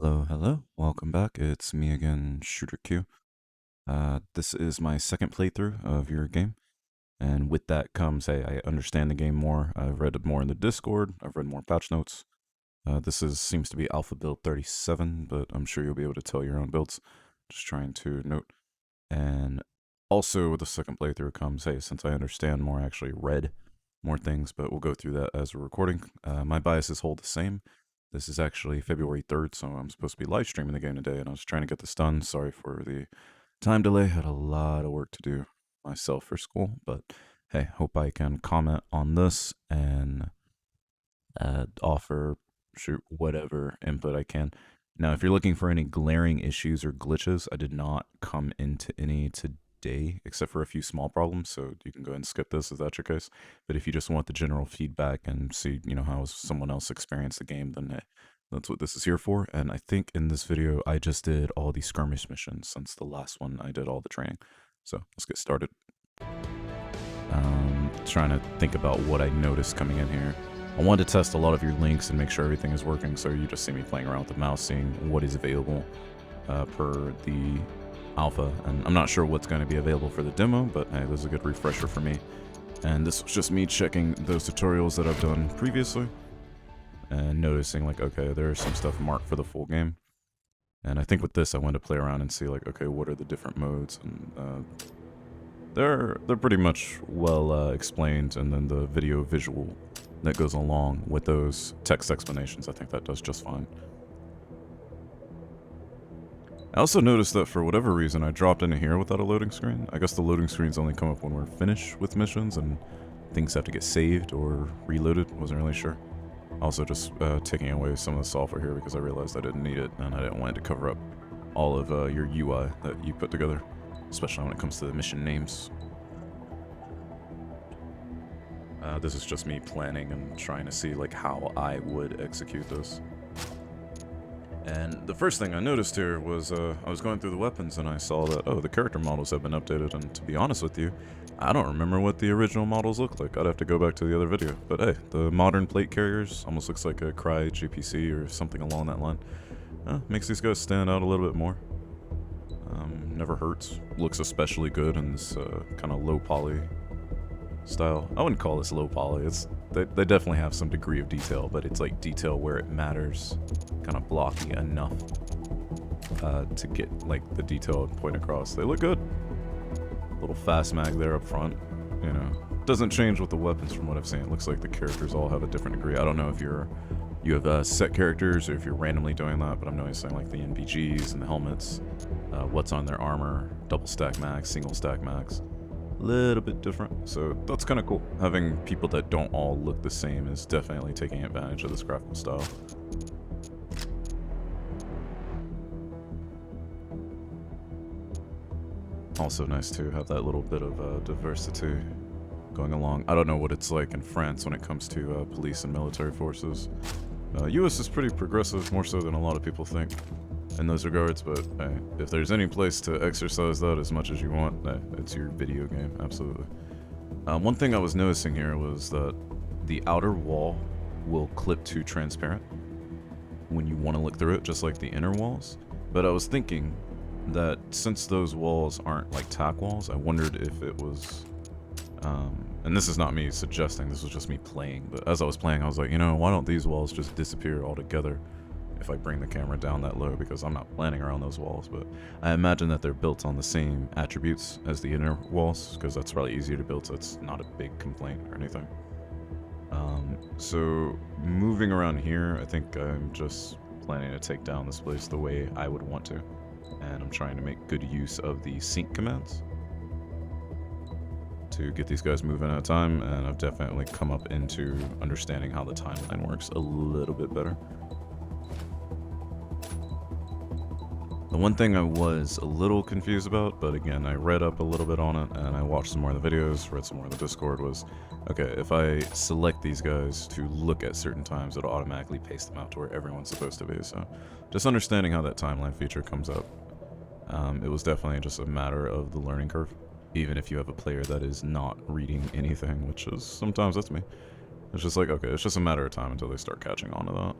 Hello, hello. Welcome back. It's me again, Shooter Q. This is my second playthrough of your game, and with that comes, hey, I understand the game more. I've read more in the Discord. I've read more patch notes. Seems to be Alpha Build 37, but I'm sure you'll be able to tell your own builds. Just trying to note. And also with the second playthrough comes, hey, since I understand more, I actually read more things, but we'll go through that as we're recording. My biases hold the same. This is actually February 3rd, so I'm supposed to be live streaming the game today, and I was trying to get this done. Sorry for the time delay. Had a lot of work to do myself for school, but hey, hope I can comment on this and offer shoot whatever input I can. Now, if you're looking for any glaring issues or glitches, I did not come into any today, except for a few small problems, so you can go ahead and skip this if that's your case. But if you just want the general feedback and see, how someone else experienced the game, then hey, that's what this is here for. And I think in this video, I just did all the skirmish missions since the last one I did all the training. So let's get started. Trying to think about what I noticed coming in here. I wanted to test a lot of your links and make sure everything is working, so you just see me playing around with the mouse, seeing what is available per the alpha. And I'm not sure what's going to be available for the demo, but hey, this is a good refresher for me. And this was just me checking those tutorials that I've done previously and noticing, like, okay, there's some stuff marked for the full game. And I think with this, I wanted to play around and see, like, okay, what are the different modes? And they're pretty much well explained, and then the video visual that goes along with those text explanations, I think that does just fine. I also noticed that for whatever reason I dropped into here without a loading screen. I guess the loading screens only come up when we're finished with missions and things have to get saved or reloaded. Wasn't really sure. Also just taking away some of the software here because I realized I didn't need it and I didn't want it to cover up all of your UI that you put together, especially when it comes to the mission names. This is just me planning and trying to see like how I would execute this. And the first thing I noticed here was I was going through the weapons and I saw that, oh, the character models have been updated, and to be honest with you, I don't remember what the original models look like. I'd have to go back to the other video. But hey, the modern plate carriers almost looks like a Cry GPC or something along that line. Makes these guys stand out a little bit more. Never hurts. Looks especially good in this kind of low poly style. I wouldn't call this low poly. They definitely have some degree of detail, but it's like detail where it matters, kind of blocky enough to get like the detail and point across. They look good. Little fast mag there up front, doesn't change with the weapons from what I've seen. It looks like the characters all have a different degree. I don't know if you have set characters or if you're randomly doing that, but I'm noticing like the NPGs and the helmets, what's on their armor, double stack mags, single stack mags. Little bit different, so that's kind of cool. Having people that don't all look the same is definitely taking advantage of this graphical style. Also nice to have that little bit of diversity going along. I don't know what it's like in France when it comes to police and military forces. US is pretty progressive, more so than a lot of people think in those regards, but hey, if there's any place to exercise that as much as you want, it's your video game, absolutely. One thing I was noticing here was that the outer wall will clip to transparent when you want to look through it, just like the inner walls. But I was thinking that since those walls aren't like tack walls, I wondered if it was, and this is not me suggesting, this was just me playing, but as I was playing I was like, why don't these walls just disappear altogether if I bring the camera down that low, because I'm not planning around those walls, but I imagine that they're built on the same attributes as the inner walls, because that's probably easier to build, so it's not a big complaint or anything. So moving around here, I think I'm just planning to take down this place the way I would want to, and I'm trying to make good use of the sync commands to get these guys moving at a time, and I've definitely come up into understanding how the timeline works a little bit better. The one thing I was a little confused about, but again, I read up a little bit on it, and I watched some more of the videos, read some more of the Discord, was, okay, if I select these guys to look at certain times, it'll automatically paste them out to where everyone's supposed to be, so just understanding how that timeline feature comes up. It was definitely just a matter of the learning curve, even if you have a player that is not reading anything, which is, sometimes that's me. It's just like, okay, it's just a matter of time until they start catching on to that.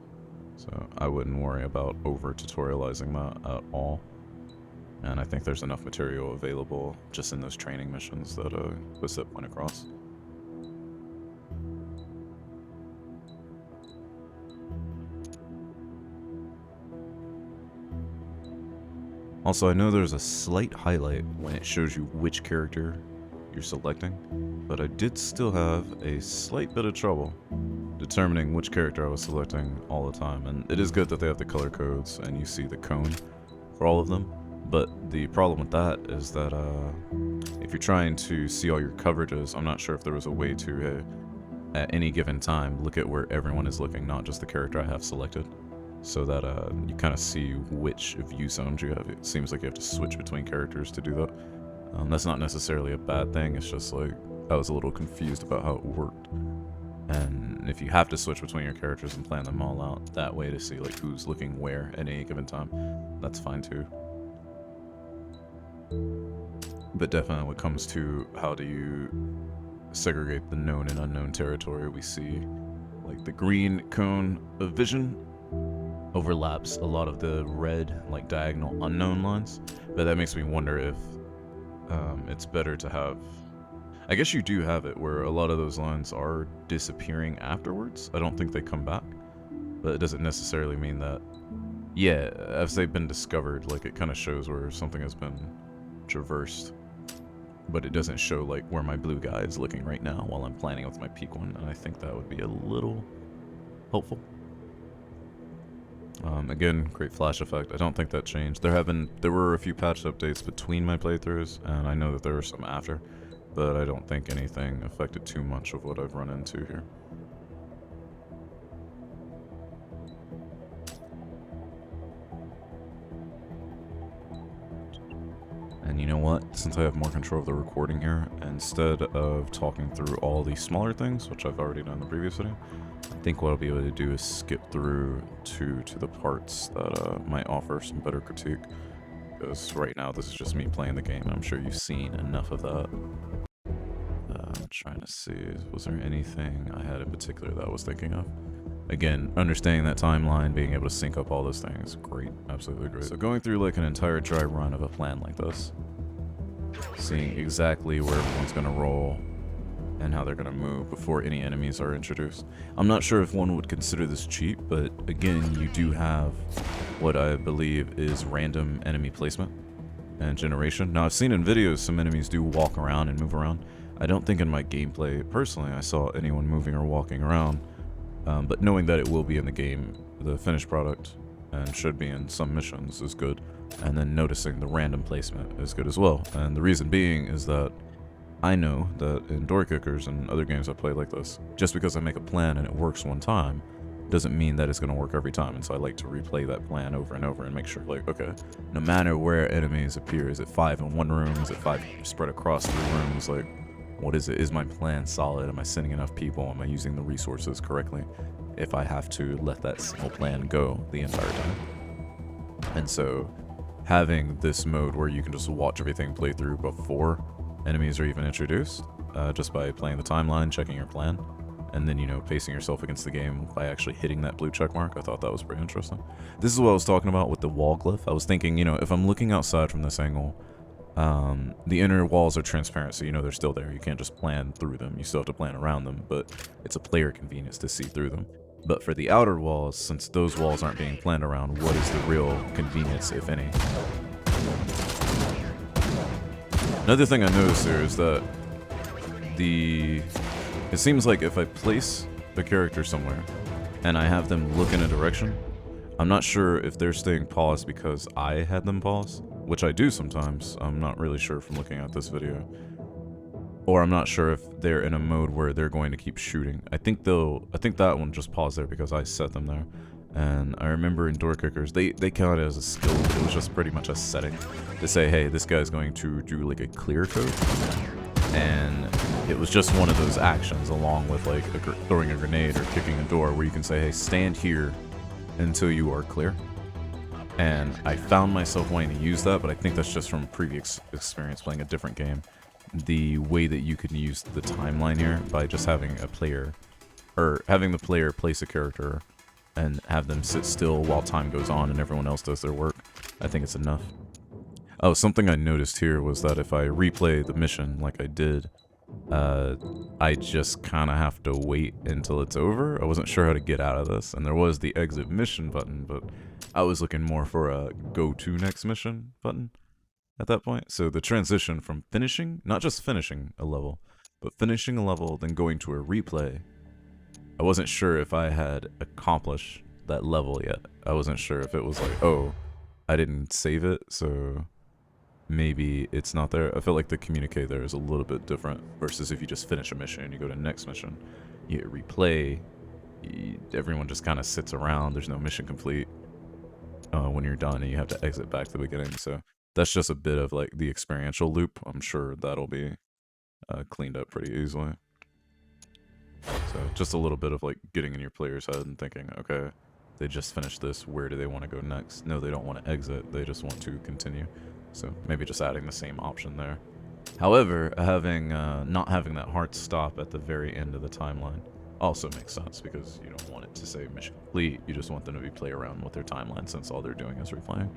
So I wouldn't worry about over-tutorializing that at all. And I think there's enough material available just in those training missions that puts that point across. Also, I know there's a slight highlight when it shows you which character you're selecting, but I did still have a slight bit of trouble determining which character I was selecting all the time. And it is good that they have the color codes and you see the cone for all of them. But the problem with that is that if you're trying to see all your coverages, I'm not sure if there was a way to, at any given time, look at where everyone is looking, not just the character I have selected, so that you kind of see which view zones you have. It seems like you have to switch between characters to do that. That's not necessarily a bad thing, it's just like I was a little confused about how it worked. And if you have to switch between your characters and plan them all out that way to see like who's looking where at any given time, that's fine too. But definitely when it comes to how do you segregate the known and unknown territory, we see like the green cone of vision overlaps a lot of the red like diagonal unknown lines, but that makes me wonder if it's better to have, I guess you do have it where a lot of those lines are disappearing afterwards. I don't think they come back, but it doesn't necessarily mean that, yeah, as they've been discovered, like it kind of shows where something has been traversed, but it doesn't show like where my blue guy is looking right now while I'm planning with my peak one, and I think that would be a little helpful. Again, great flash effect. I don't think that changed. There were a few patch updates between my playthroughs, and I know that there were some after, but I don't think anything affected too much of what I've run into here. And you know what? Since I have more control of the recording here, instead of talking through all these smaller things, which I've already done in the previous video, I think what I'll be able to do is skip through to the parts that might offer some better critique. Because right now this is just me playing the game, and I'm sure you've seen enough of that. I'm trying to see, was there anything I had in particular that I was thinking of? Again, understanding that timeline, being able to sync up all those things, great, absolutely great. So going through like an entire dry run of a plan like this, seeing exactly where everyone's gonna roll and how they're gonna move before any enemies are introduced. I'm not sure if one would consider this cheap, but again, you do have what I believe is random enemy placement and generation. Now, I've seen in videos some enemies do walk around and move around. I don't think in my gameplay, personally, I saw anyone moving or walking around. But knowing that it will be in the game, the finished product, and should be in some missions is good. And then noticing the random placement is good as well. And the reason being is that I know that in door kickers and other games I play like this, just because I make a plan and it works one time, doesn't mean that it's going to work every time. And so I like to replay that plan over and over and make sure, like, okay, no matter where enemies appear, is it 5 in one room, is it 5 spread across 3 rooms, like, what is it? Is my plan solid? Am I sending enough people? Am I using the resources correctly? If I have to let that single plan go the entire time. And so having this mode where you can just watch everything play through before enemies are even introduced, just by playing the timeline, checking your plan, and then, you know, pacing yourself against the game by actually hitting that blue check mark, I thought that was pretty interesting. This is what I was talking about with the wall glyph. I was thinking, you know, if I'm looking outside from this angle, the inner walls are transparent, so you know they're still there. You can't just plan through them. You still have to plan around them, but it's a player convenience to see through them. But for the outer walls, since those walls aren't being planned around, what is the real convenience, if any? Another thing I noticed here is that it seems like if I place the character somewhere and I have them look in a direction, I'm not sure if they're staying paused because I had them paused, which I do sometimes. I'm not really sure from looking at this video. Or I'm not sure if they're in a mode where they're going to keep shooting. I think that one just paused there because I set them there. And I remember in door kickers, they count it as a skill. It was just pretty much a setting to say, hey, this guy's going to do like a clear code. And it was just one of those actions along with like throwing a grenade or kicking a door where you can say, hey, stand here until you are clear. And I found myself wanting to use that, but I think that's just from previous experience playing a different game. The way that you can use the timeline here by just having a player, or having the player place a character and have them sit still while time goes on and everyone else does their work. I think it's enough. Oh, something I noticed here was that if I replay the mission like I did, I just kind of have to wait until it's over. I wasn't sure how to get out of this, and there was the exit mission button, but I was looking more for a go to next mission button at that point. So the transition from finishing, not just finishing a level, but finishing a level, then going to a replay, I wasn't sure if I had accomplished that level yet. I wasn't sure if it was like, oh, I didn't save it, so maybe it's not there. I feel like the communique there is a little bit different versus if you just finish a mission and you go to the next mission, you hit replay, everyone just kind of sits around, there's no mission complete when you're done, and you have to exit back to the beginning. So that's just a bit of like the experiential loop. I'm sure that'll be cleaned up pretty easily. So just a little bit of like getting in your player's head and thinking, okay, they just finished this, where do they want to go next? No, they don't want to exit, they just want to continue. So maybe just adding the same option there. However, having not having that hard stop at the very end of the timeline also makes sense, because you don't want it to say mission complete, you just want them to be play around with their timeline since all they're doing is replaying.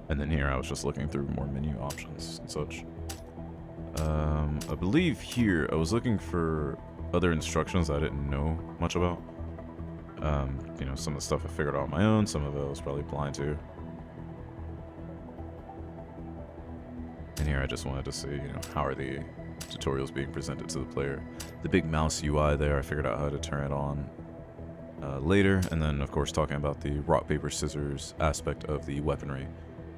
And then here I was just looking through more menu options and such. I believe here I was looking for other instructions I didn't know much about. You know, some of the stuff I figured out on my own, some of it I was probably blind to. And here I just wanted to see, you know, how are the tutorials being presented to the player. The big mouse UI there, I figured out how to turn it on later. And then, of course, talking about the rock, paper, scissors aspect of the weaponry.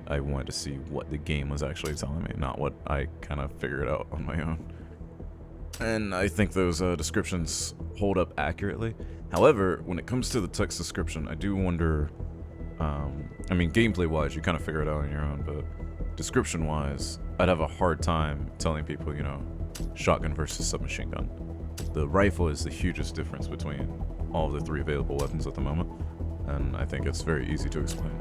I wanted to see what the game was actually telling me, not what I kind of figured out on my own. And I think those descriptions hold up accurately. However, when it comes to the text description, I do wonder, I mean, gameplay-wise, you kind of figure it out on your own, but description-wise, I'd have a hard time telling people, you know, shotgun versus submachine gun. The rifle is the hugest difference between all of the 3 available weapons at the moment, and I think it's very easy to explain.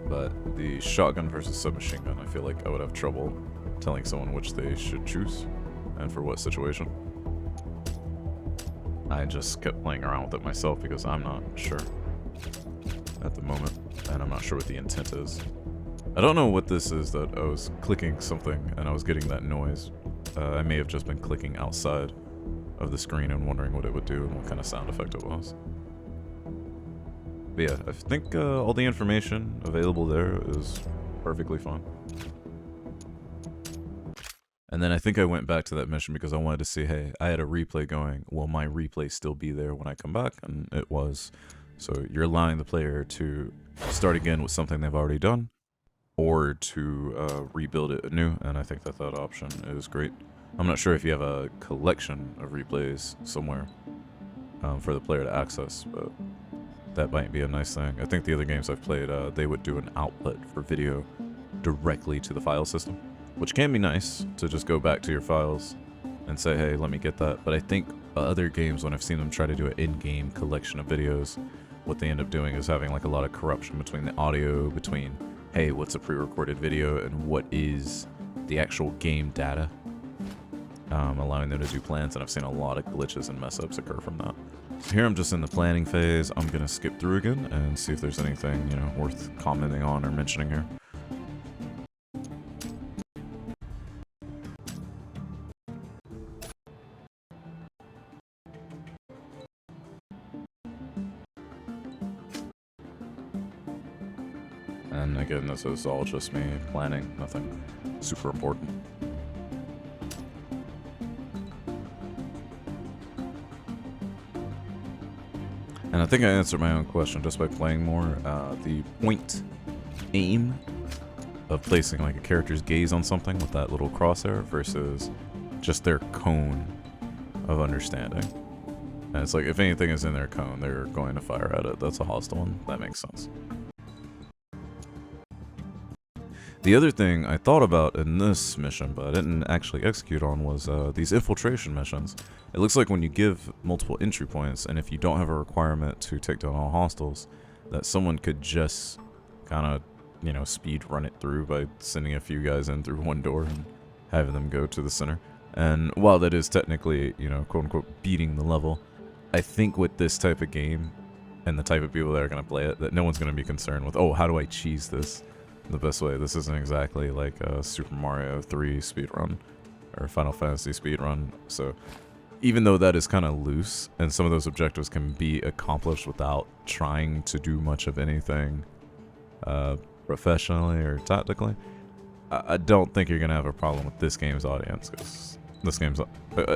But the shotgun versus submachine gun, I feel like I would have trouble telling someone which they should choose and for what situation. I just kept playing around with it myself because I'm not sure at the moment, and I'm not sure what the intent is. I don't know what this is that I was clicking something and I was getting that noise. I may have just been clicking outside of the screen and wondering what it would do and what kind of sound effect it was. But yeah, I think all the information available there is perfectly fine. And then I think I went back to that mission because I wanted to see, hey, I had a replay going. Will my replay still be there when I come back? And it was. So you're allowing the player to start again with something they've already done, or to rebuild it anew, and I think that that option is great. I'm not sure if you have a collection of replays somewhere for the player to access, but that might be a nice thing. I think the other games I've played, they would do an output for video directly to the file system, which can be nice to just go back to your files and say, hey, let me get that. But I think other games, when I've seen them try to do an in-game collection of videos, what they end up doing is having like a lot of corruption between the audio, between, hey, what's a pre-recorded video and what is the actual game data, allowing them to do plans, and I've seen a lot of glitches and mess-ups occur from that. So here I'm just in the planning phase. I'm going to skip through again and see if there's anything, you know, worth commenting on or mentioning here. And again, this is all just me planning, nothing super important. And I think I answered my own question just by playing more. The point aim of placing like a character's gaze on something with that little crosshair versus just their cone of understanding. And it's like, if anything is in their cone, they're going to fire at it. That's a hostile one. That makes sense. The other thing I thought about in this mission, but I didn't actually execute on, was these infiltration missions. It looks like when you give multiple entry points, and if you don't have a requirement to take down all hostiles, that someone could just kind of, you know, speed run it through by sending a few guys in through one door and having them go to the center. And while that is technically, you know, quote-unquote beating the level, I think with this type of game, and the type of people that are going to play it, that no one's going to be concerned with, oh, how do I cheese this the best way? This isn't exactly like a Super Mario 3 speedrun or Final Fantasy speedrun. So even though that is kind of loose, and some of those objectives can be accomplished without trying to do much of anything professionally or tactically, I don't think you're going to have a problem with this game's audience, because this game's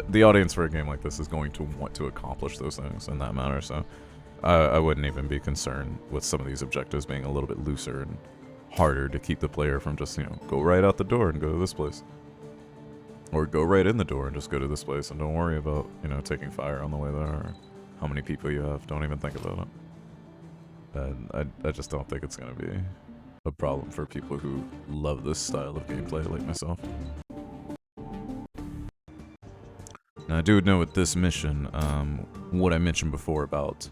the audience for a game like this is going to want to accomplish those things in that manner. So I wouldn't even be concerned with some of these objectives being a little bit looser and harder to keep the player from just, you know, go right out the door and go to this place, or go right in the door and just go to this place, and don't worry about, you know, taking fire on the way there or how many people you have. Don't even think about it. And I just don't think it's going to be a problem for people who love this style of gameplay like myself. Now, I do know with this mission, what I mentioned before about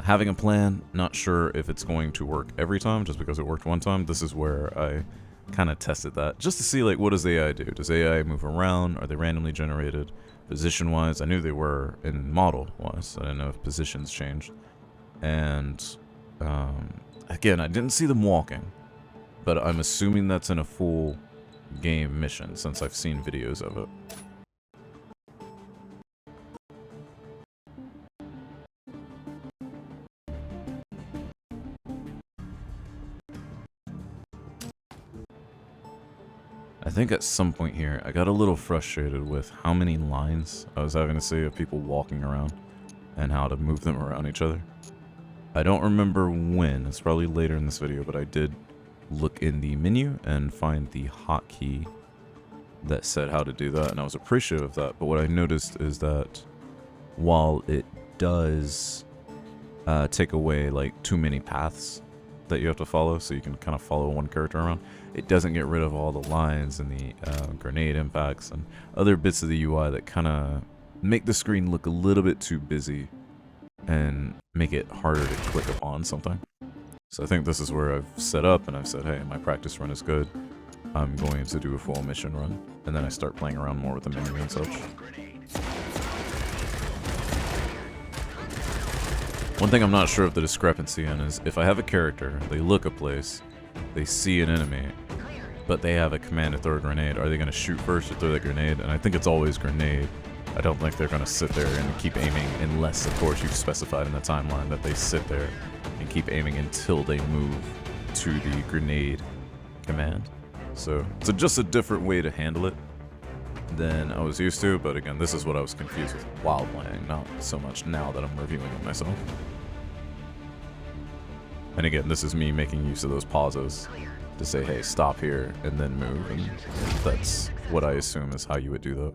having a plan, not sure if it's going to work every time, just because it worked one time. This is where I kind of tested that, just to see, like, what does AI do? Does AI move around? Are they randomly generated? Position-wise, I knew they were in model-wise. I didn't know if positions changed. And, again, I didn't see them walking, but I'm assuming that's in a full game mission, since I've seen videos of it. I think at some point here, I got a little frustrated with how many lines I was having to see of people walking around and how to move them around each other. I don't remember when, it's probably later in this video, but I did look in the menu and find the hotkey that said how to do that, and I was appreciative of that. But what I noticed is that while it does take away like too many paths that you have to follow, so you can kind of follow one character around, it doesn't get rid of all the lines and the grenade impacts and other bits of the UI that kind of make the screen look a little bit too busy and make it harder to click upon something. So I think this is where I've set up and I've said, hey, my practice run is good, I'm going to do a full mission run, and then I start playing around more with the menu and such. One thing I'm not sure of the discrepancy in is if I have a character, they look a place, they see an enemy, but they have a command to throw a grenade, are they going to shoot first or throw the grenade? And I think it's always grenade. I don't think they're going to sit there and keep aiming unless, of course, you've specified in the timeline that they sit there and keep aiming until they move to the grenade command. So it's just a different way to handle it than I was used to, but again, this is what I was confused with while playing, not so much now that I'm reviewing it myself. And again, this is me making use of those pauses to say, hey, stop here and then move, and that's what I assume is how you would do that.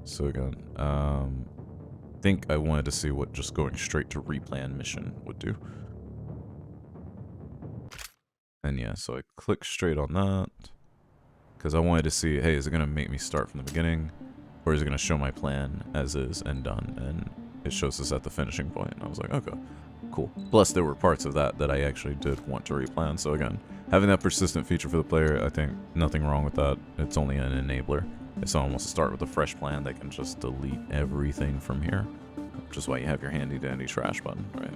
So again, I think I wanted to see what just going straight to replan mission would do. And yeah, so I click straight on that, because I wanted to see, hey, is it going to make me start from the beginning, or is it going to show my plan as is and done? And it shows us at the finishing point. And I was like, okay, cool. Plus, there were parts of that that I actually did want to replan. So again, having that persistent feature for the player, I think nothing wrong with that. It's only an enabler. If someone wants to start with a fresh plan, they can just delete everything from here, which is why you have your handy-dandy trash button, right?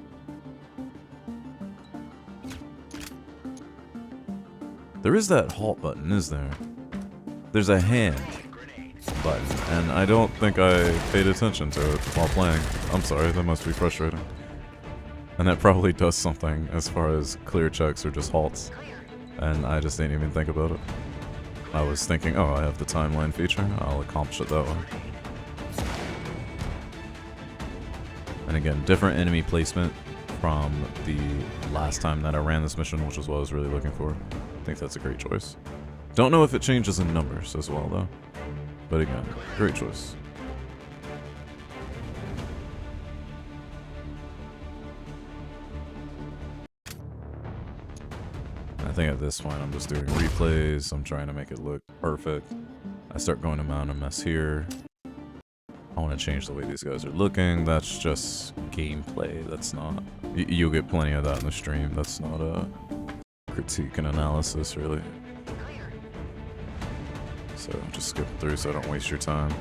There is that halt button, is there? There's a hand button, and I don't think I paid attention to it while playing. I'm sorry, that must be frustrating. And that probably does something as far as clear checks or just halts, and I just didn't even think about it. I was thinking, oh, I have the timeline feature, I'll accomplish it that way. And again, different enemy placement from the last time that I ran this mission, which is what I was really looking for. I think that's a great choice. Don't know if it changes in numbers as well, though. But again, great choice. I think at this point I'm just doing replays. I'm trying to make it look perfect. I start going amount of mess here. I want to change the way these guys are looking. That's just gameplay. That's not... You'll get plenty of that in the stream. That's not a critique and analysis, really. So just skip through so I don't waste your time.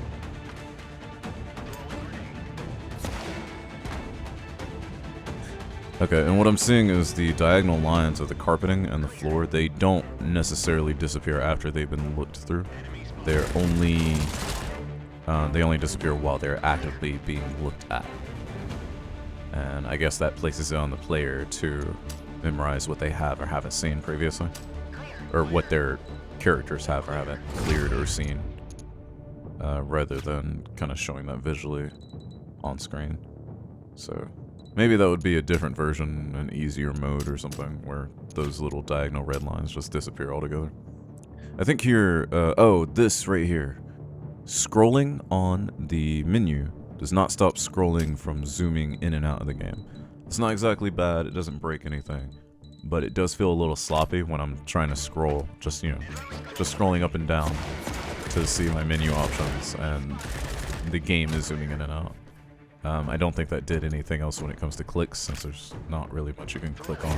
Okay, and what I'm seeing is the diagonal lines of the carpeting and the floor, they don't necessarily disappear after they've been looked through. They're only, they only disappear while they're actively being looked at. And I guess that places it on the player to memorize what they have or haven't seen previously. Or what their characters have or haven't cleared or seen. Rather than kind of showing that visually on screen. So maybe that would be a different version, an easier mode or something, where those little diagonal red lines just disappear altogether. I think here, oh, this right here. Scrolling on the menu does not stop scrolling from zooming in and out of the game. It's not exactly bad, it doesn't break anything, but it does feel a little sloppy when I'm trying to scroll, just, you know, just scrolling up and down to see my menu options, and the game is zooming in and out. I don't think that did anything else when it comes to clicks, since there's not really much you can click on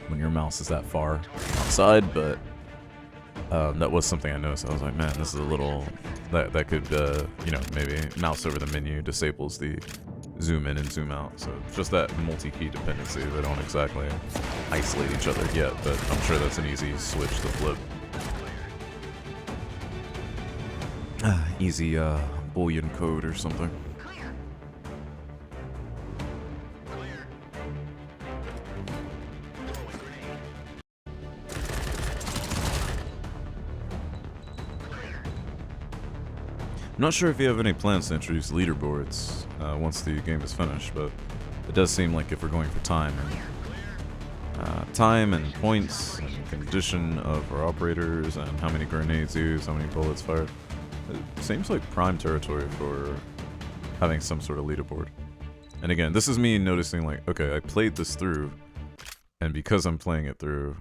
when your mouse is that far outside, but that was something I noticed. I was like, man, this is a little... That could, you know, maybe mouse over the menu disables the zoom in and zoom out. So just that multi-key dependency. They don't exactly isolate each other yet, but I'm sure that's an easy switch to flip. Easy Boolean code or something. I'm not sure if you have any plans to introduce leaderboards once the game is finished, but it does seem like if we're going for time and points and condition of our operators and how many grenades used, how many bullets fired, it seems like prime territory for having some sort of leaderboard. And again, this is me noticing like, okay, I played this through, and because I'm playing it through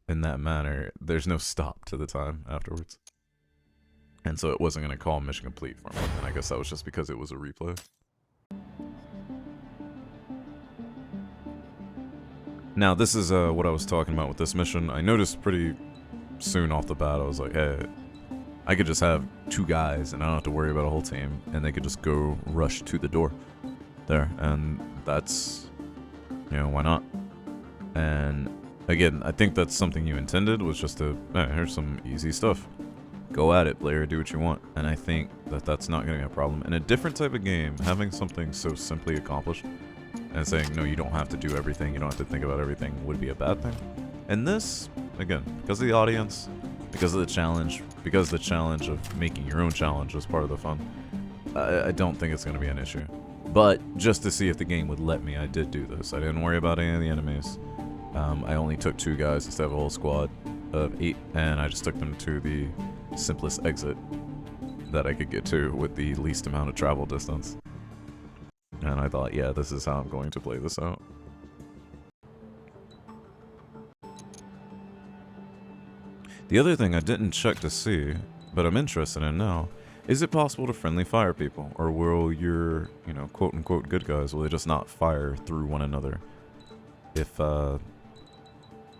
in that manner, there's no stop to the time afterwards. And so it wasn't going to call mission complete for me, and I guess that was just because it was a replay. Now, this is what I was talking about with this mission. I noticed pretty soon off the bat, I was like, hey, I could just have 2 guys, and I don't have to worry about a whole team, and they could just go rush to the door there, and that's, you know, why not? And again, I think that's something you intended, was just to, hey, here's some easy stuff. Go at it, player, do what you want. And I think that that's not going to be a problem. In a different type of game, having something so simply accomplished and saying, no, you don't have to do everything, you don't have to think about everything, would be a bad thing. And this, again, because of the audience, because of the challenge of making your own challenge as part of the fun, I don't think it's going to be an issue. But just to see if the game would let me, I did do this. I didn't worry about any of the enemies. I only took 2 guys instead of a whole squad of 8, and I just took them to the simplest exit that I could get to with the least amount of travel distance. And I thought, yeah, this is how I'm going to play this out. The other thing I didn't check to see, but I'm interested in now, is it possible to friendly fire people? Or will your, you know, quote-unquote good guys, will they just not fire through one another if that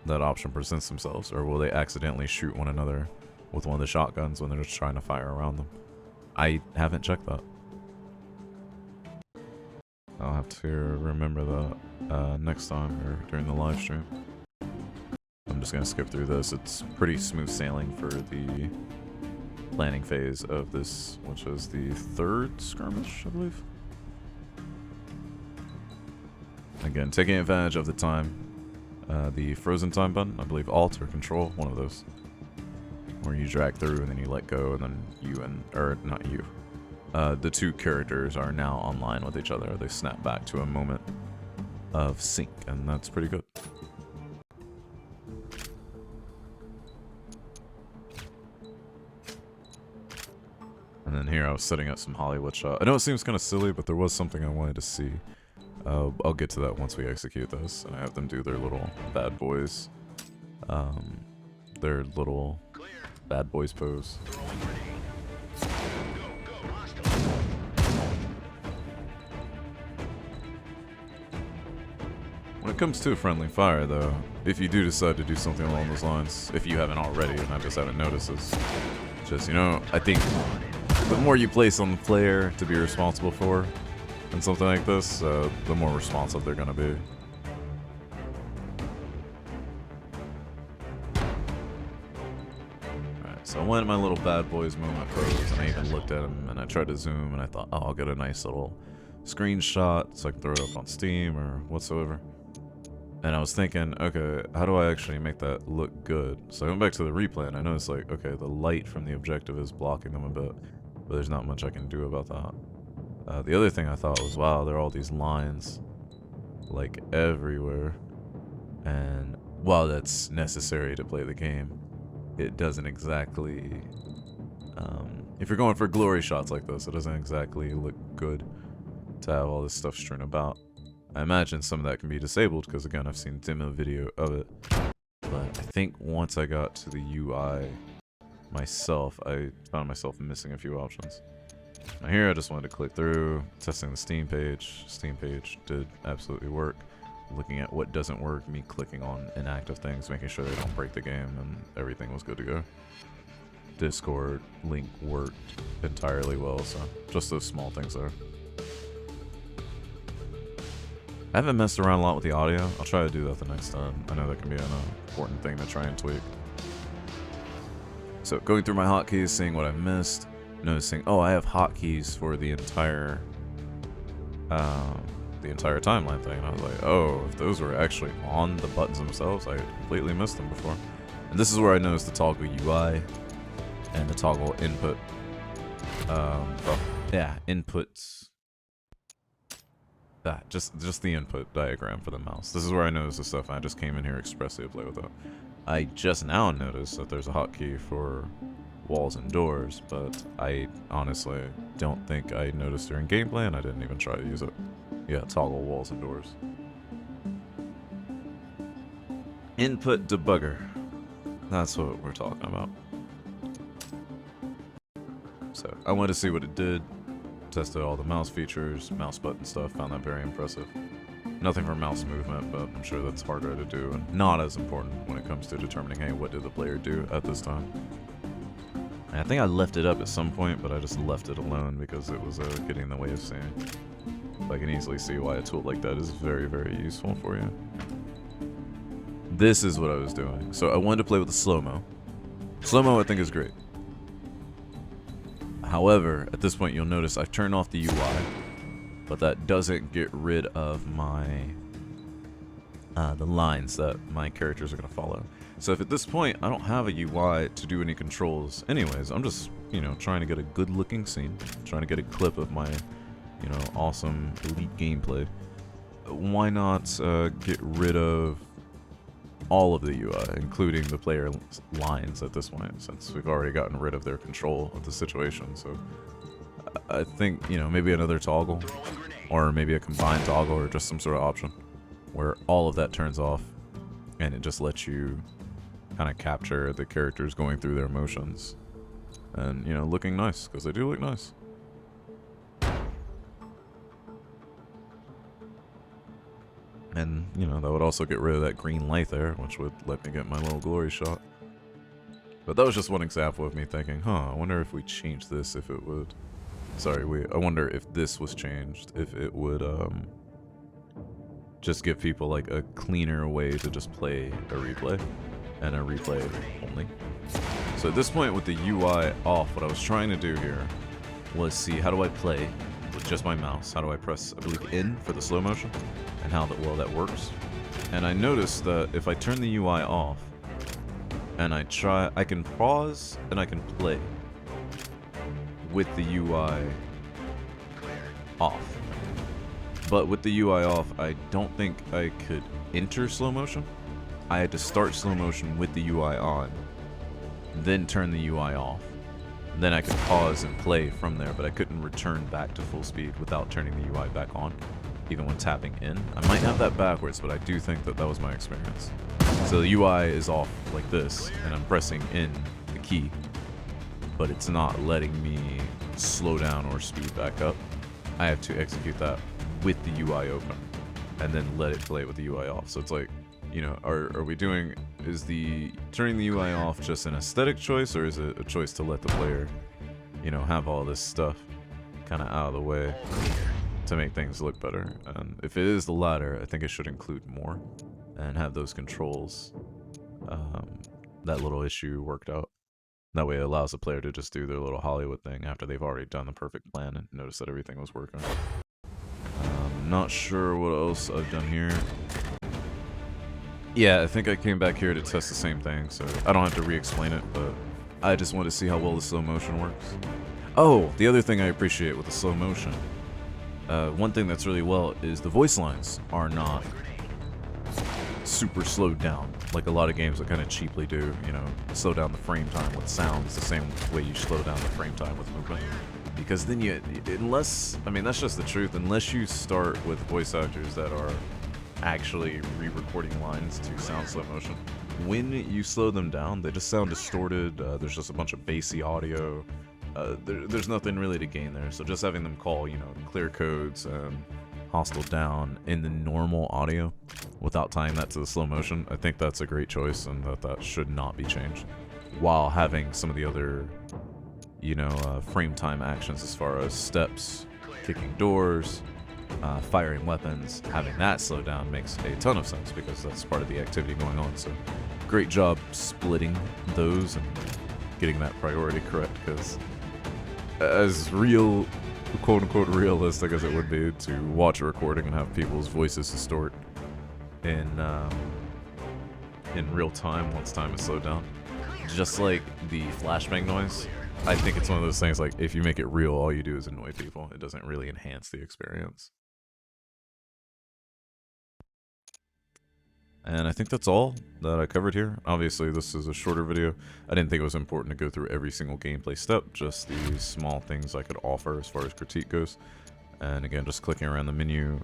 option presents themselves? Or will they accidentally shoot one another with one of the shotguns when they're just trying to fire around them? I haven't checked that. I'll have to remember that next time or during the live stream. I'm just going to skip through this. It's pretty smooth sailing for the planning phase of this, which is the 3rd skirmish, I believe. Again, taking advantage of the time. The frozen time button, I believe Alt or Control, one of those. Where you drag through and then you let go, and then you and, or not you, the 2 characters are now online with each other. They snap back to a moment of sync, and that's pretty good. And then here I was setting up some Hollywood shot. I know it seems kind of silly, but there was something I wanted to see. I'll get to that once we execute this, and I have them do their little bad boys, their little bad boys pose. When it comes to friendly fire, though, if you do decide to do something along those lines, if you haven't already, and I just haven't noticed, is just, you know, I think the more you place on the player to be responsible for, and something like this, the more responsive they're going to be. So I went in my little bad boys moment pose, and I even looked at him, and I tried to zoom, and I thought, oh, I'll get a nice little screenshot so I can throw it up on Steam or whatsoever. And I was thinking, okay, how do I actually make that look good? So I went back to the replay, and I noticed, like, okay, the light from the objective is blocking them a bit, but there's not much I can do about that. The other thing I thought was, wow, there are all these lines, like, everywhere. And while that's necessary to play the game, it doesn't exactly, if you're going for glory shots like this, it doesn't exactly look good to have all this stuff strewn about. I imagine some of that can be disabled because, again, I've seen demo video of it. But I think once I got to the UI myself, I found myself missing a few options. Now here I just wanted to click through, testing the Steam page. Steam page did absolutely work. Looking at what doesn't work, me clicking on inactive things, making sure they don't break the game, and everything was good to go. Discord link worked entirely well, so just those small things there. I haven't messed around a lot with the audio. I'll try to do that the next time. I know that can be an important thing to try and tweak. So going through my hotkeys, seeing what I missed, noticing, oh, I have hotkeys for the entire timeline thing, and I was like, oh, if those were actually on the buttons themselves, I completely missed them before. And this is where I noticed the toggle UI and the toggle input. Inputs. Just the input diagram for the mouse. This is where I noticed the stuff, and I just came in here expressly to play with it. I just now noticed that there's a hotkey for walls and doors, but I honestly don't think I noticed during gameplay, and I didn't even try to use it. Yeah, toggle walls and doors. Input debugger. That's what we're talking about. So I wanted to see what it did. Tested all the mouse features, mouse button stuff, found that very impressive. Nothing for mouse movement, but I'm sure that's harder to do and not as important when it comes to determining, hey, what did the player do at this time? And I think I left it up at some point, but I just left it alone because it was getting in the way of seeing. I can easily see why a tool like that is very, very useful for you. This is what I was doing. So I wanted to play with the slow-mo. Slow-mo I think is great. However, at this point you'll notice I've turned off the UI, but that doesn't get rid of my the lines that my characters are going to follow. So if at this point I don't have a UI to do any controls anyways, I'm just, you know, trying to get a good looking scene, trying to get a clip of my, you know, awesome elite gameplay. Why not get rid of all of the UI, including the player lines at this point, since we've already gotten rid of their control of the situation. So I think, you know, maybe another toggle, or maybe a combined toggle, or just some sort of option where all of that turns off and it just lets you kind of capture the characters going through their motions and, you know, looking nice, because they do look nice. And, you know, that would also get rid of that green light there, which would let me get my little glory shot. But that was just one example of me thinking, huh, I wonder if we change this, if it would... Sorry, I wonder if this was changed, if it would, just give people, like, a cleaner way to just play a replay, and a replay only. So at this point, with the UI off, what I was trying to do here was see how do I play with just my mouse, how do I press, I believe, in for the slow motion, and how well that works. And I noticed that if I turn the UI off, and I can pause and I can play with the UI off. But with the UI off, I don't think I could enter slow motion. I had to start slow motion with the UI on, then turn the UI off. Then I could pause and play from there, but I couldn't return back to full speed without turning the UI back on, even when tapping in. I might have that backwards, but I do think that that was my experience. So the UI is off like this, and I'm pressing in the key, but it's not letting me slow down or speed back up. I have to execute that with the UI open, and then let it play with the UI off. So it's like, you know, are we doing, is the turning the UI off just an aesthetic choice, or is it a choice to let the player, you know, have all this stuff kind of out of the way to make things look better? And if it is the latter, I think it should include more and have those controls, that little issue worked out. That way it allows the player to just do their little Hollywood thing after they've already done the perfect plan and notice that everything was working. Not sure what else I've done here. Yeah, I think I came back here to test the same thing, so I don't have to re-explain it, but I just wanted to see how well the slow motion works. Oh, the other thing I appreciate with the slow motion, one thing that's really well is the voice lines are not super slowed down, like a lot of games that kind of cheaply do, you know, slow down the frame time with sounds the same way you slow down the frame time with movement. Because then I mean, that's just the truth, unless you start with voice actors that are actually re-recording lines to sound slow motion, when you slow them down, they just sound distorted, there's just a bunch of bassy audio, there's nothing really to gain there, so just having them call, you know, clear codes and hostile down in the normal audio without tying that to the slow motion, I think that's a great choice and that should not be changed, while having some of the other, you know, frame time actions as far as steps, kicking doors, firing weapons, having that slow down makes a ton of sense because that's part of the activity going on. So great job splitting those and getting that priority correct, because as real, quote-unquote realistic as it would be to watch a recording and have people's voices distort in real time once time is slowed down, just like the flashbang noise, I think it's one of those things, like, if you make it real, all you do is annoy people. It doesn't really enhance the experience. And I think that's all that I covered here. Obviously, this is a shorter video. I didn't think it was important to go through every single gameplay step, just these small things I could offer as far as critique goes. And again, just clicking around the menu.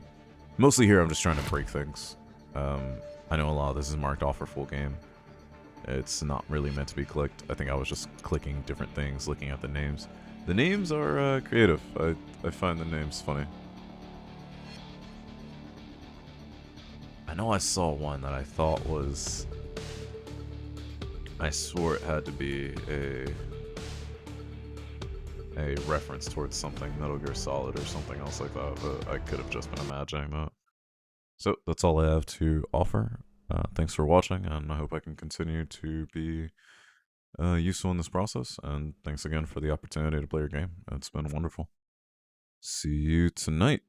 Mostly here, I'm just trying to break things. I know a lot of this is marked off for full game. It's not really meant to be clicked. I think I was just clicking different things, looking at the names. The names are creative. I find the names funny. I know I saw one that I thought was... I swore it had to be a reference towards something Metal Gear Solid or something else like that, but I could have just been imagining that. So that's all I have to offer. Thanks for watching, and I hope I can continue to be useful in this process, and thanks again for the opportunity to play your game. It's been wonderful. See you tonight.